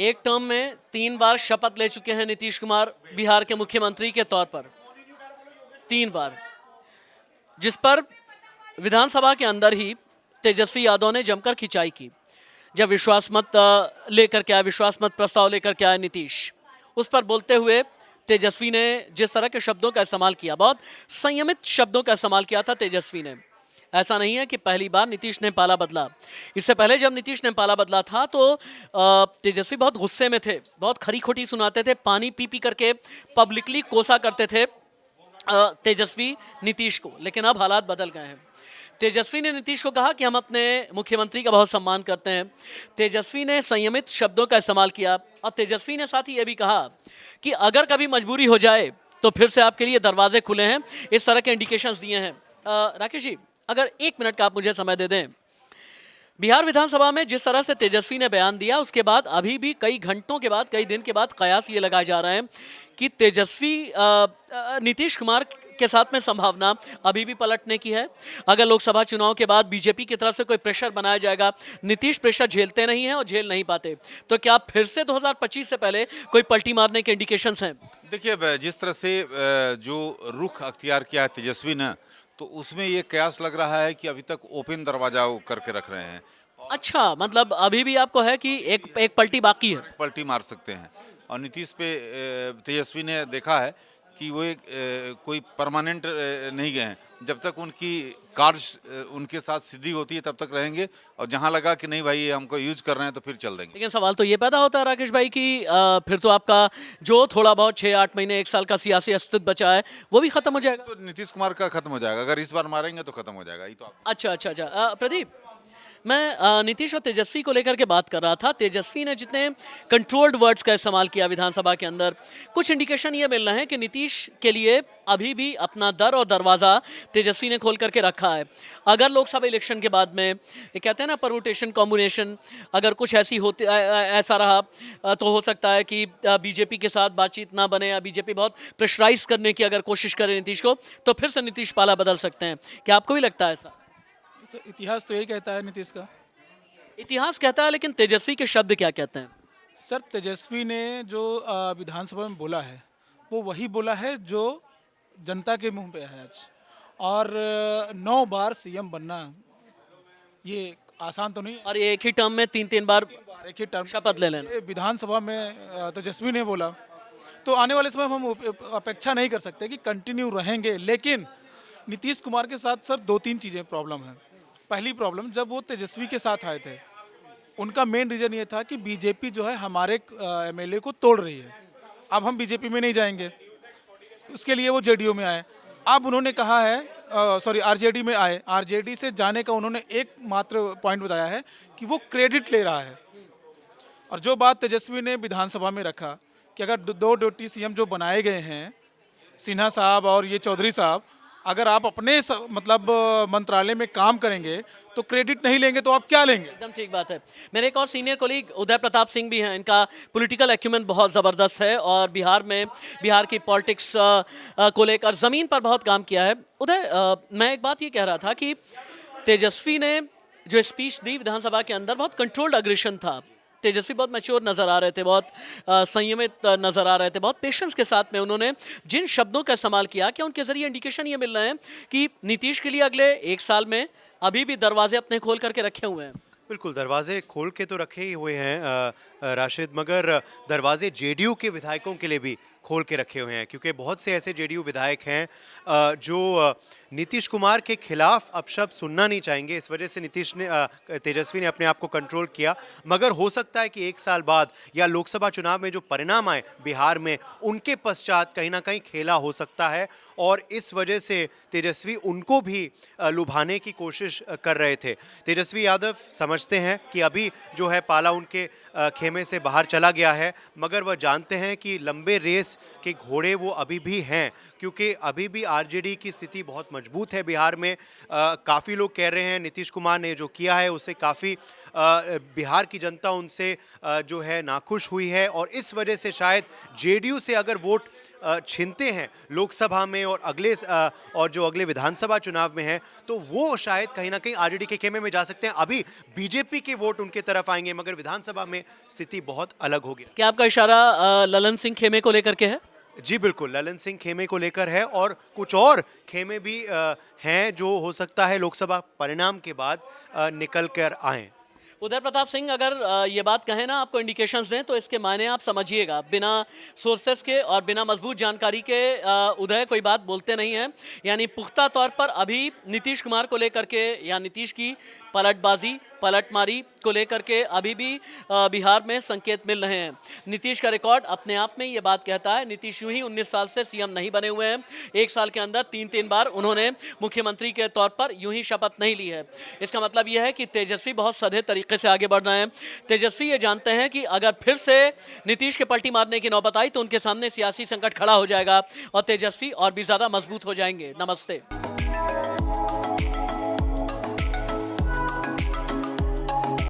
एक टर्म में 3 बार शपथ ले चुके हैं नीतीश कुमार बिहार के मुख्यमंत्री के तौर पर, 3 बार, जिस पर विधानसभा के अंदर ही तेजस्वी यादव ने जमकर खिंचाई की। जब विश्वास मत लेकर के आए, विश्वास मत प्रस्ताव लेकर के आए नीतीश, उस पर बोलते हुए तेजस्वी ने जिस तरह के शब्दों का इस्तेमाल किया, बहुत संयमित शब्दों का इस्तेमाल किया था तेजस्वी ने। ऐसा नहीं है कि पहली बार नीतीश ने पाला बदला। इससे पहले जब नीतीश ने पाला बदला था तो तेजस्वी बहुत गुस्से में थे, बहुत खरी खोटी सुनाते थे, पानी पी पी करके पब्लिकली कोसा करते थे तेजस्वी नीतीश को। लेकिन अब हालात बदल गए हैं। तेजस्वी ने नीतीश को कहा कि हम अपने मुख्यमंत्री का बहुत सम्मान करते हैं। तेजस्वी ने संयमित शब्दों का इस्तेमाल किया और तेजस्वी ने साथ ही ये भी कहा कि अगर कभी मजबूरी हो जाए तो फिर से आपके लिए दरवाजे खुले हैं। इस तरह के इंडिकेशंस दिए हैं। राकेश जी, अगर 1 मिनट का आप मुझे समय दे दें। बिहार विधानसभा में जिस तरह से तेजस्वी ने बयान दिया, उसके बाद अभी भी कई घंटों के बाद, कई दिन के बाद कयास ये लगाए जा रहे हैं कि तेजस्वी नीतीश कुमार के साथ में संभावना अभी भी पलटने की है। अगर लोकसभा चुनाव के बाद बीजेपी की तरफ से कोई प्रेशर बनाया जाएगा, नीतीश प्रेशर झेलते नहीं हैं और झेल नहीं पाते, तो क्या फिर से 2025 से पहले कोई पलटी मारने के इंडिकेशंस हैं? देखिए, जिस तरह से जो रुख अख्तियार किया है तेजस्वी ने, तो उसमें ये कयास लग रहा है कि अभी तक ओपन दरवाजा वो करके रख रहे हैं। अच्छा, मतलब अभी भी आपको है कि एक पलटी बाकी है? पलटी मार सकते हैं। और नीतीश पे तेजस्वी ने देखा है कि वो कोई परमानेंट नहीं गए हैं। जब तक उनकी कार्य उनके साथ सिद्धि होती है तब तक रहेंगे, और जहां लगा कि नहीं भाई ये हमको यूज कर रहे हैं तो फिर चल देंगे। लेकिन सवाल तो ये पैदा होता है राकेश भाई कि फिर तो आपका जो थोड़ा बहुत 6-8 महीने 1 साल का सियासी अस्तित्व बचा है वो भी खत्म हो जाएगा। तो नीतीश कुमार का खत्म हो जाएगा, अगर इस बार मारेंगे तो खत्म हो जाएगा। ये तो अच्छा अच्छा अच्छा, प्रदीप, मैं नीतीश और तेजस्वी को लेकर के बात कर रहा था। तेजस्वी ने जितने कंट्रोल्ड वर्ड्स का इस्तेमाल किया विधानसभा के अंदर, कुछ इंडिकेशन ये मिल रहे हैं कि नीतीश के लिए अभी भी अपना दर और दरवाज़ा तेजस्वी ने खोल करके रखा है। अगर लोकसभा इलेक्शन के बाद में ये कहते हैं ना परमुटेशन कॉम्बिनेशन, अगर कुछ ऐसी होती ऐसा रहा तो हो सकता है कि बीजेपी के साथ बातचीत ना बने या बीजेपी बहुत प्रेशराइज करने की अगर कोशिश करे नीतीश को, तो फिर से नीतीश पाला बदल सकते हैं। क्या आपको भी लगता है ऐसा? इतिहास तो यही कहता है नीतीश का। इतिहास कहता है, लेकिन तेजस्वी के शब्द क्या कहते हैं? सर, तेजस्वी ने जो विधानसभा में बोला है वो वही बोला है जो जनता के मुंह पे है आज। और 9 बार सीएम बनना ये आसान तो नहीं है। और ये एक ही टर्म में 3-3 बार एक ही टर्म शपथ ले लेना। विधानसभा में तेजस्वी ने बोला, तो आने वाले समय में हम अपेक्षा नहीं कर सकते कि कंटिन्यू रहेंगे। लेकिन नीतीश कुमार के साथ सर 2-3 चीज़ें प्रॉब्लम है। पहली प्रॉब्लम, जब वो तेजस्वी के साथ आए थे उनका मेन रीज़न ये था कि बीजेपी जो है हमारे एमएलए को तोड़ रही है, अब हम बीजेपी में नहीं जाएंगे। उसके लिए वो जेडीयू में आए। अब उन्होंने कहा है, सॉरी आरजेडी में आए। आरजेडी से जाने का उन्होंने एकमात्र पॉइंट बताया है कि वो क्रेडिट ले रहा है। और जो बात तेजस्वी ने विधानसभा में रखा कि अगर 2 डिप्टी सीएम जो बनाए गए हैं, सिन्हा साहब और ये चौधरी साहब, अगर आप अपने मतलब मंत्रालय में काम करेंगे तो क्रेडिट नहीं लेंगे तो आप क्या लेंगे? एकदम ठीक बात है। मेरे एक और सीनियर कोलीग उदय प्रताप सिंह भी हैं। इनका पॉलिटिकल एक्यूमेंट बहुत ज़बरदस्त है और बिहार की पॉलिटिक्स को लेकर ज़मीन पर बहुत काम किया है। उदय, मैं एक बात ये कह रहा था कि तेजस्वी ने जो स्पीच दी विधानसभा के अंदर, बहुत कंट्रोल्ड अग्रेशन था। तेजस्वी बहुत मैच्योर नज़र आ रहे थे, बहुत संयमित नज़र आ रहे थे, बहुत पेशेंस के साथ में उन्होंने जिन शब्दों का इस्तेमाल किया, क्या उनके ज़रिए इंडिकेशन ये मिल रहे हैं कि नीतीश के लिए अगले 1 साल में अभी भी दरवाजे अपने खोल करके रखे हुए हैं? बिल्कुल, दरवाजे खोल के तो रखे ही हुए हैं राशिद, मगर दरवाजे जेडीयू के विधायकों के लिए भी खोल के रखे हुए हैं, क्योंकि बहुत से ऐसे जेडीयू विधायक हैं जो नीतीश कुमार के खिलाफ अपशब्द सुनना नहीं चाहेंगे। इस वजह से तेजस्वी ने अपने आप को कंट्रोल किया। मगर हो सकता है कि 1 साल बाद या लोकसभा चुनाव में जो परिणाम आए बिहार में, उनके पश्चात कहीं ना कहीं खेला हो सकता है, और इस वजह से तेजस्वी उनको भी लुभाने की कोशिश कर रहे थे। तेजस्वी यादव समझते हैं कि अभी जो है पाला उनके खेमे से बाहर चला गया है, मगर वह जानते हैं कि लंबे रेस के घोड़े वो अभी भी हैं, क्योंकि अभी भी आरजेडी की स्थिति बहुत मजबूत है बिहार में। काफ़ी लोग कह रहे हैं नीतीश कुमार ने जो किया है उससे काफ़ी बिहार की जनता उनसे जो है नाखुश हुई है, और इस वजह से शायद जेडीयू से अगर वोट छीनते हैं लोकसभा में और जो अगले विधानसभा चुनाव में है, तो वो शायद कहीं ना कहीं आरजेडी के खेमे में जा सकते हैं। अभी बीजेपी के वोट उनके तरफ आएंगे, मगर विधानसभा में स्थिति बहुत अलग होगी। क्या आपका इशारा ललन सिंह खेमे को लेकर के है? जी बिल्कुल, ललन सिंह खेमे को लेकर है और कुछ और खेमे भी हैं जो हो सकता है लोकसभा परिणाम के बाद निकल कर आएं। उदय प्रताप सिंह, अगर ये बात कहें ना, आपको इंडिकेशंस दें, तो इसके मायने आप समझिएगा। बिना सोर्सेस के और बिना मजबूत जानकारी के उदय कोई बात बोलते नहीं हैं। यानी पुख्ता तौर पर अभी नीतीश कुमार को लेकर के या नीतीश की पलटबाजी, पलटमारी को लेकर के अभी भी बिहार में संकेत मिल रहे हैं। नीतीश का रिकॉर्ड अपने आप में ये बात कहता है। नीतीश यूं ही 19 साल से सीएम नहीं बने हुए हैं। एक साल के अंदर 3 बार उन्होंने मुख्यमंत्री के तौर पर यूं ही शपथ नहीं ली है। इसका मतलब यह है कि तेजस्वी बहुत सधे तरीके से आगे बढ़ रहे हैं। तेजस्वी ये जानते हैं कि अगर फिर से नीतीश के पलटी मारने की नौबत आई तो उनके सामने सियासी संकट खड़ा हो जाएगा और तेजस्वी और भी ज्यादा मजबूत हो जाएंगे। नमस्ते।